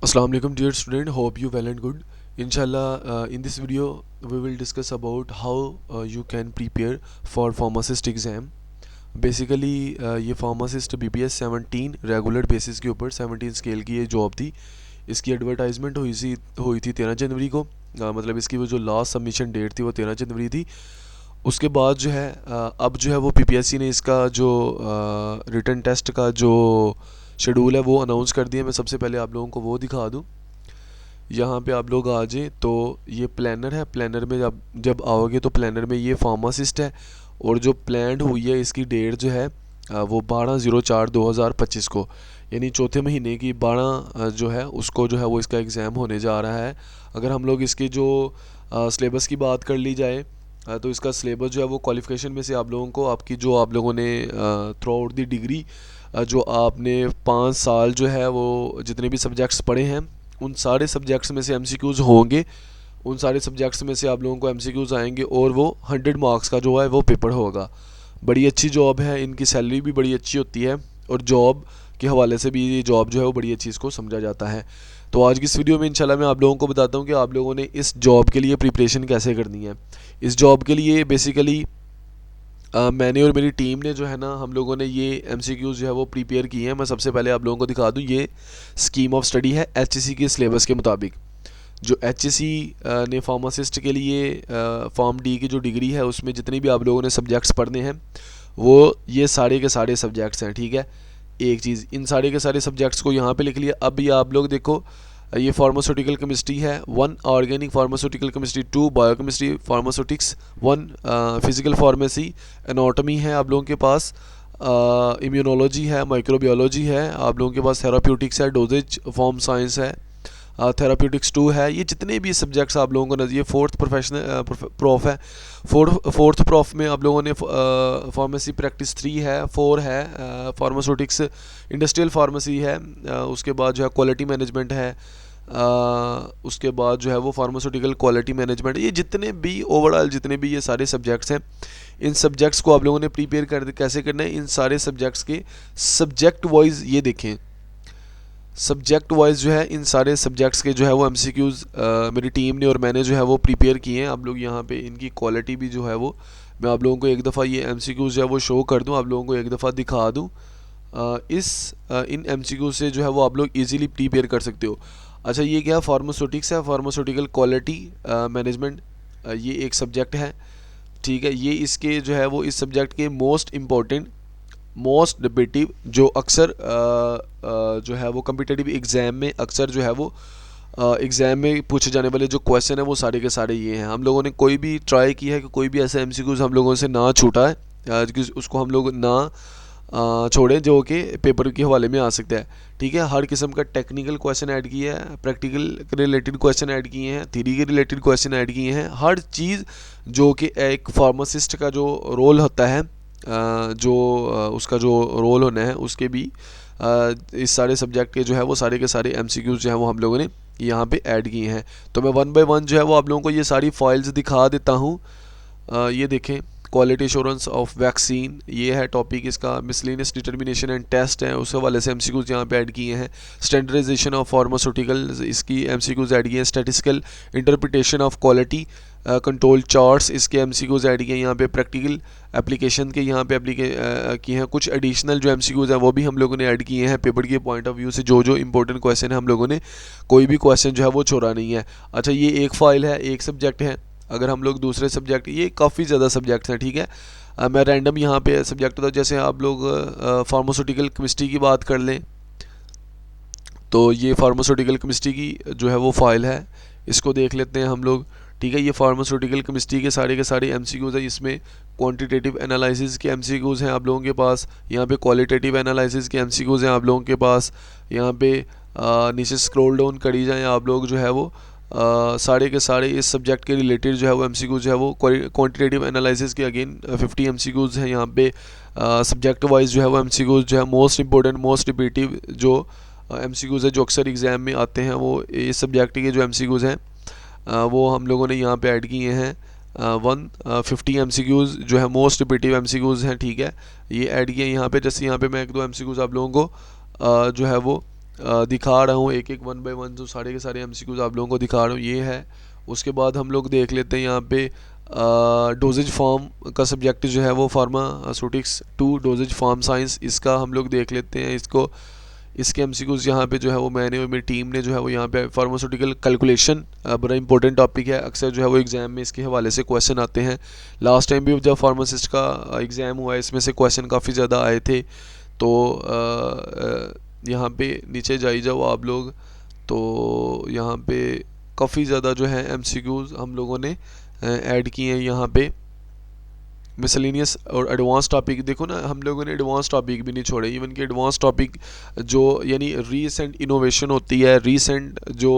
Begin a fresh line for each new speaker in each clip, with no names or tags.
Assalamu alaikum dear student, hope you well and good. Inshallah, in this video we will discuss about how you can prepare for pharmacist exam. Basically ये pharmacist BPS 17 regular basis के ऊपर 17 scale की ये job थी। इसकी advertisement हुई थी 13 जनवरी को। मतलब इसकी वो जो लास्ट सबमिशन डेट थी वो 13 जनवरी थी। उसके बाद जो है अब जो है वो PPSC ने इसका जो रिटन टेस्ट का जो शेड्यूल है वो अनाउंस कर दिया। मैं सबसे पहले आप लोगों को वो दिखा दूँ। यहाँ पे आप लोग आ जाएँ तो ये प्लानर है। प्लानर में जब आओगे तो प्लानर में ये फार्मासिस्ट है और जो प्लान्ड हुई है इसकी डेट जो है वो 12/04/2025 को, यानी चौथे महीने की 12 जो है उसको जो है वो इसका एग्ज़ाम होने जा रहा है। अगर हम लोग इसके जो सिलेबस की बात कर ली जाए तो इसका सिलेबस जो है वो क्वालिफ़िकेशन में से आप लोगों को आपकी जो आप लोगों ने थ्रू आउट दी डिग्री जो आपने 5 साल जो है वो जितने भी सब्जेक्ट्स पढ़े हैं उन सारे सब्जेक्ट्स में से MCQs होंगे। उन सारे सब्जेक्ट्स में से आप लोगों को MCQs आएंगे और वो 100 मार्क्स का जो है वो पेपर होगा। बड़ी अच्छी जॉब है, इनकी सैलरी भी बड़ी अच्छी होती है और जॉब के हवाले से भी ये जॉब जो है वो बड़ी अच्छी इसको समझा जाता है। तो आज की इस वीडियो में इंशाल्लाह मैं आप लोगों को बताता हूँ कि आप लोगों ने इस जॉब के लिए प्रिपरेशन कैसे करनी है। इस जॉब के लिए बेसिकली मैंने और मेरी टीम ने जो है ना हम लोगों ने ये MCQs जो है वो प्रिपेयर किए हैं। मैं सबसे पहले आप लोगों को दिखा दूँ, ये स्कीम ऑफ स्टडी है HEC के सिलेबस के मुताबिक। जो HEC ने फार्मासिस्ट के लिए फॉर्म डी की जो डिग्री है उसमें जितने भी आप लोगों ने सब्जेक्ट्स पढ़ने हैं वो ये सारे के सारे सब्जेक्ट्स हैं। ठीक है, एक चीज़, इन सारे के सारे सब्जेक्ट्स को यहाँ पे लिख लिया। अब ये आप लोग देखो, ये फार्मास्यूटिकल केमिस्ट्री है 1, organic pharmaceutical chemistry 2, biochemistry pharmaceutics 1, physical pharmacy, anatomy है आप लोगों के पास, इम्यूनोलॉजी है, माइक्रोबायोलॉजी है आप लोगों के पास, थेराप्यूटिक्स है, डोजेज फॉर्म साइंस है, थेराप्यूटिक्स 2 है। ये जितने भी सब्जेक्ट्स आप लोगों को नज़र, ये फोर्थ प्रोफेशनल प्रोफ है। फोर्थ प्रोफ में आप लोगों ने फार्मेसी प्रैक्टिस 3 है, 4 है फार्मास्यूटिक्स इंडस्ट्रियल फार्मेसी है, उसके बाद जो है क्वालिटी मैनेजमेंट है, उसके बाद जो है वो फार्मास्यूटिकल क्वालिटी मैनेजमेंट। ये जितने भी ओवरऑल जितने भी ये सारे सब्जेक्ट्स हैं, इन सब्जेक्ट्स को आप लोगों ने प्रिपेयर कैसे करना है। इन सारे सब्जेक्ट्स के सब्जेक्ट वाइज ये देखें, सब्जेक्ट वाइज जो है इन सारे सब्जेक्ट्स के जो है वो MCQs मेरी टीम ने और मैंने जो है वो प्रिपेयर किए हैं। आप लोग यहाँ पे इनकी क्वालिटी भी जो है वो मैं आप लोगों को एक दफ़ा ये MCQs जो है वो शो कर दूँ, आप लोगों को एक दफ़ा दिखा दूँ। इन MCQs से जो है वो आप लोग इजीली प्रिपेयर कर सकते हो। अच्छा, ये क्या फार्मास्यूटिक्स है, फार्मास्यूटिकल क्वालिटी मैनेजमेंट, ये एक सब्जेक्ट है। ठीक है, ये इसके जो है वो इस सब्जेक्ट के मोस्ट इम्पॉर्टेंट मोस्ट डिबेटिव जो अक्सर जो है वो कम्पिटिटिव एग्ज़ाम में अक्सर जो है वो एग्ज़ाम में पूछे जाने वाले जो क्वेश्चन है वो सारे के सारे ये हैं। हम लोगों ने कोई भी ट्राई किया है कि कोई भी ऐसा MCQs हम लोगों से ना छूटा है कि उसको हम लोग ना छोड़ें जो कि पेपर के हवाले में आ सकता है। ठीक है, हर किस्म का टेक्निकल क्वेश्चन ऐड किया है, प्रैक्टिकल के रिलेटेड क्वेश्चन ऐड किए हैं, थ्योरी के रिलेटेड क्वेश्चन ऐड किए हैं। हर चीज़ जो कि एक फार्मासिस्ट का जो रोल होता है, जो उसका जो रोल होना है उसके भी इस सारे सब्जेक्ट के जो है वो सारे के सारे MCQs जो है वो हम लोगों ने यहाँ पे ऐड किए हैं। तो मैं 1 बाय 1 जो है वो आप लोगों को ये सारी फाइल्स दिखा देता हूँ। ये देखें, क्वालिटी एश्योरेंस ऑफ वैक्सीन, ये है टॉपिक इसका। मिसलेनियस डिटर्मिनेशन एंड टेस्ट है, उस हवाले से MCQs यहाँ पे ऐड किए हैं। स्टैंडर्डाइजेशन ऑफ फार्मास्यूटिकल्स, इसकी MCQs ऐड किए हैं। Statistical interpretation of quality control charts, इसके MCQs ऐड किए हैं यहाँ पे। प्रैक्टिकल एप्लीकेशन के यहाँ पे किए हैं। कुछ एडिशनल जो MCQs हैं वो भी हम लोगों ने ऐड किए हैं पेपर के पॉइंट ऑफ व्यू से। जो जो इंपॉर्टेंट क्वेश्चन है हम लोगों ने कोई भी क्वेश्चन जो है वो छोड़ा नहीं है। अच्छा, ये एक फ़ाइल है, एक सब्जेक्ट है। अगर हम लोग दूसरे सब्जेक्ट, ये काफ़ी ज़्यादा सब्जेक्ट्स हैं। ठीक है, मैं रैंडम यहाँ पे सब्जेक्ट होता, जैसे आप लोग फार्मास्यूटिकल केमिस्ट्री की बात कर लें तो ये फार्मास्यूटिकल केमिस्ट्री की जो है वो फ़ाइल है, इसको देख लेते हैं हम लोग। ठीक है, ये फार्मास्यूटिकल केमिस्ट्री के सारे MCQs हैं। इसमें क्वांटिटेटिव एनालिसिस के MCQs हैं आप लोगों के पास, यहाँ पे क्वालिटेटिव एनालिसिस के MCQs हैं आप लोगों के पास। यहाँ पे नीचे स्क्रॉल डाउन करी जाएँ आप लोग जो है वो सारे के सारे इस सब्जेक्ट के रिलेटेड जो है वो MCQs जो है वो क्वांटिटेटिव एनालिसिस के अगेन 50 MCQs हैं यहाँ पे। सब्जेक्ट वाइज जो है वो MCQs जो है मोस्ट इंपॉर्टेंट मोस्ट रिपीटिव जो MCQs है जो अक्सर एग्ज़ाम में आते हैं, वो इस सब्जेक्ट के जो MCQs हैं वो हम लोगों ने यहाँ पे ऐड किए हैं। 50 MCQs जो है मोस्ट रिपीटिव MCQs हैं। ठीक है, ये ऐड किए यहाँ पे। जैसे यहाँ पे मैं 1-2 MCQs आप लोगों को जो है वो दिखा रहा हूँ एक एक 1 बाय 1 जो सारे के सारे MCQs आप लोगों को दिखा रहा हूँ ये है। उसके बाद हम लोग देख लेते हैं यहाँ पे डोजेज फॉर्म का सब्जेक्ट जो है वो फार्मास्यूटिक्स 2 डोजेज फॉर्म साइंस, इसका हम लोग देख लेते हैं। इसके MCQs यहाँ पे जो है वो मैंने और मेरी टीम ने जो है वो यहाँ पे फार्मास्यूटिकल कैलकुलेशन बड़ा इंपॉर्टेंट टॉपिक है, अक्सर जो है वो एग्ज़ाम में इसके हवाले से क्वेश्चन आते हैं। लास्ट टाइम भी जब फार्मासिस्ट का एग्ज़ाम हुआ इसमें से क्वेश्चन काफ़ी ज़्यादा आए थे। तो यहाँ पे नीचे जाई जाओ आप लोग, तो यहाँ पे काफ़ी ज़्यादा जो है MCQs हम लोगों ने ऐड किए हैं यहाँ पे। मिसलिनियस और एडवांस टॉपिक देखो ना, हम लोगों ने एडवांस टॉपिक भी नहीं छोड़े, इवन कि एडवांस टॉपिक जो यानी रीसेंट इनोवेशन होती है, रीसेंट जो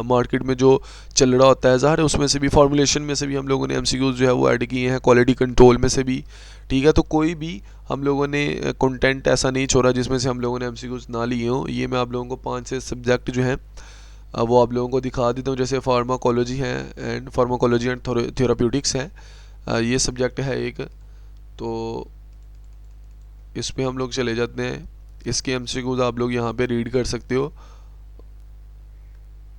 मार्केट में जो चल रहा होता है, ज़ाहिर है उसमें से भी फॉर्मुलेशन में से भी हम लोगों ने MCQs जो है वो ऐड किए हैं, क्वालिटी कंट्रोल में से भी। ठीक है, तो कोई भी हम लोगों ने कंटेंट ऐसा नहीं छोड़ा जिसमें से हम लोगों ने MCQs ना लिए हों। ये मैं आप लोगों को 5-6 सब्जेक्ट जो हैं वो आप लोगों को दिखा देता हूँ। जैसे फार्माकोलॉजी है एंड फार्माकोलॉजी एंड थेराप्यूटिक्स है, ये सब्जेक्ट है एक, तो इस पे हम लोग चले जाते हैं। इसके MCQs आप लोग यहाँ पे रीड कर सकते हो,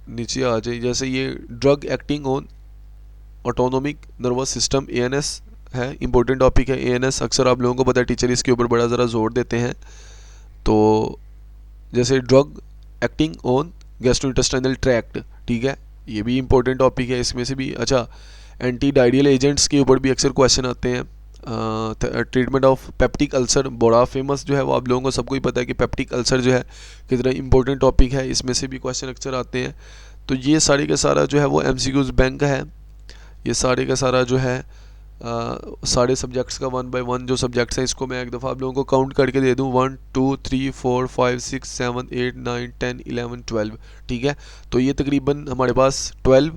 नीचे आ जाए। जैसे ये drug acting on autonomic nervous system ANS है, इंपॉर्टेंट टॉपिक है ANS, अक्सर आप लोगों को पता है टीचर इसके ऊपर बड़ा ज़रा जोर देते हैं। तो जैसे drug acting on gastrointestinal tract, ठीक है, ये भी इंपॉर्टेंट टॉपिक है, इसमें से भी। अच्छा, एंटी डायरियल एजेंट्स के ऊपर भी अक्सर क्वेश्चन आते हैं। ट्रीटमेंट ऑफ पेप्टिक अल्सर बड़ा फेमस जो है वो आप लोगों को सबको ही पता है कि पेप्टिक अल्सर जो है कितना इंपॉर्टेंट टॉपिक है, इसमें से भी क्वेश्चन अक्सर आते हैं। तो ये सारे का सारा जो है वो MCQs बैंक है। ये सारे का सारा जो है सारे सब्जेक्ट्स का 1 बाय 1 जो सब्जेक्ट्स हैं, इसको मैं एक दफ़ा आप लोगों को काउंट करके दे दूँ, 1 2 3 4 5 6 7 8 9 10 11 12। ठीक है, तो ये तकरीबन हमारे पास 12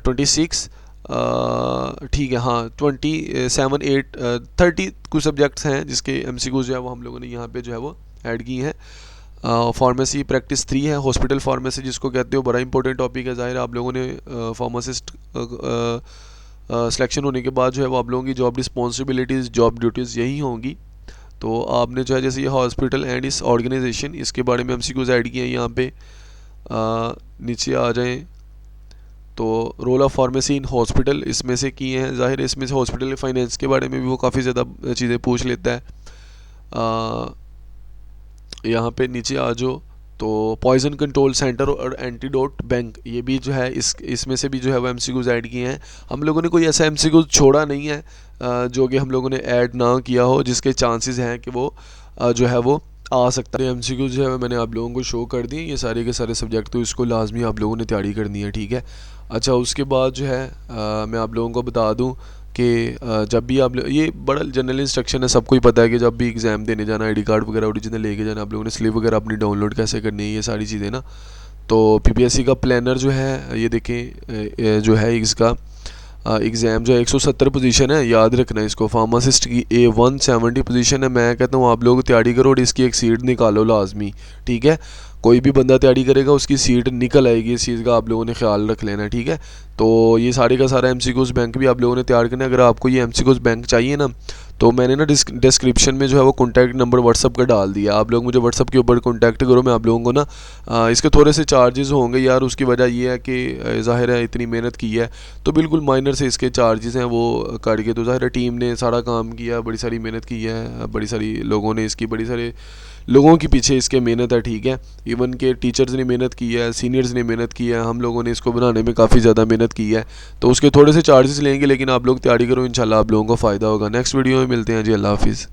26 ठीक है, हाँ 27 8 30 कुछ सब्जेक्ट्स हैं जिसके MCQs जो है वो हम लोगों ने यहाँ पे जो है वो ऐड की हैं। फार्मेसी प्रैक्टिस 3 है, हॉस्पिटल फार्मेसी जिसको कहते हो, बड़ा इंपॉर्टेंट टॉपिक है। ज़ाहिर आप लोगों ने फार्मासिस्ट सिलेक्शन होने के बाद जो है वो आप लोगों की जॉब रिस्पॉन्सिबिलिटीज़, जॉब ड्यूटीज़ यही होंगी। तो आपने जो है जैसे ये हॉस्पिटल एंड इस ऑर्गेनाइजेशन, इसके बारे में MCQs ऐड किए हैं यहाँ पे। नीचे आ जाएं तो role of pharmacy in hospital इसमें से किए हैं। ज़ाहिर है इसमें से हॉस्पिटल के फाइनेंस के बारे में भी वो काफ़ी ज़्यादा चीज़ें पूछ लेता है। यहाँ पे नीचे आ जाओ तो पॉइजन कंट्रोल सेंटर और एंटीडोट बैंक, ये भी जो है इसमें से भी जो है वो MCQs ऐड किए हैं। हम लोगों ने कोई ऐसा MCQs छोड़ा नहीं है जो कि हम लोगों ने ऐड ना किया हो, जिसके चांसेस हैं कि वो जो है वो आ सकता है। MCQs जो है मैंने आप लोगों को शो कर दिए, ये सारे के सारे सब्जेक्ट, तो इसको लाजमी आप लोगों ने तैयारी करनी है। ठीक है, अच्छा उसके बाद जो है मैं आप लोगों को बता दूं कि जब भी आप ये बड़ा जनरल इंस्ट्रक्शन है, सबको ही पता है कि जब भी एग्ज़ाम देने जाना, ID कार्ड वगैरह ओरिजिनल लेके जाना, आप लोगों ने स्लिप वगैरह अपनी डाउनलोड कैसे करनी है, ये सारी चीज़ें ना। तो PPSC का प्लानर जो है ये देखें, जो है इसका एग्ज़ाम जो है 170 पोजीशन है, याद रखना है इसको। फार्मासिस्ट की 170 पोजीशन है। मैं कहता हूँ आप लोग तैयारी करो और इसकी एक सीट निकालो लाजमी। ठीक है, कोई भी बंदा तैयारी करेगा उसकी सीट निकल आएगी, इस चीज़ का आप लोगों ने ख्याल रख लेना। ठीक है, तो ये सारे का सारा MCQs बैंक भी आप लोगों ने तैयार करना है। अगर आपको ये MCQs बैंक चाहिए ना, तो मैंने ना डिस्क्रिप्शन में जो है वो कॉन्टैक्ट नंबर व्हाट्सअप का डाल दिया, आप लोग मुझे व्हाट्सअप के ऊपर कॉन्टैक्ट करो। मैं आप लोगों को ना इसके थोड़े से चार्जेस होंगे यार, उसकी वजह ये है कि ज़ाहिर है इतनी मेहनत की है तो बिल्कुल माइनर से इसके चार्जेस हैं वो काट के। तो ज़ाहिर है टीम ने सारा काम किया, बड़ी सारी मेहनत की है, बड़ी सारी लोगों ने इसकी, बड़ी सारे लोगों के पीछे इसके मेहनत है। ठीक है, इवन के टीचर्स ने मेहनत की है, सीनियर्स ने मेहनत की है, हम लोगों ने इसको बनाने में काफ़ी ज़्यादा मेहनत की है। तो उसके थोड़े से चार्जेस लेंगे, लेकिन आप लोग तैयारी करो, इंशाल्लाह आप लोगों को फ़ायदा होगा। नेक्स्ट वीडियो में मिलते हैं जी, अल्लाह हाफिज़।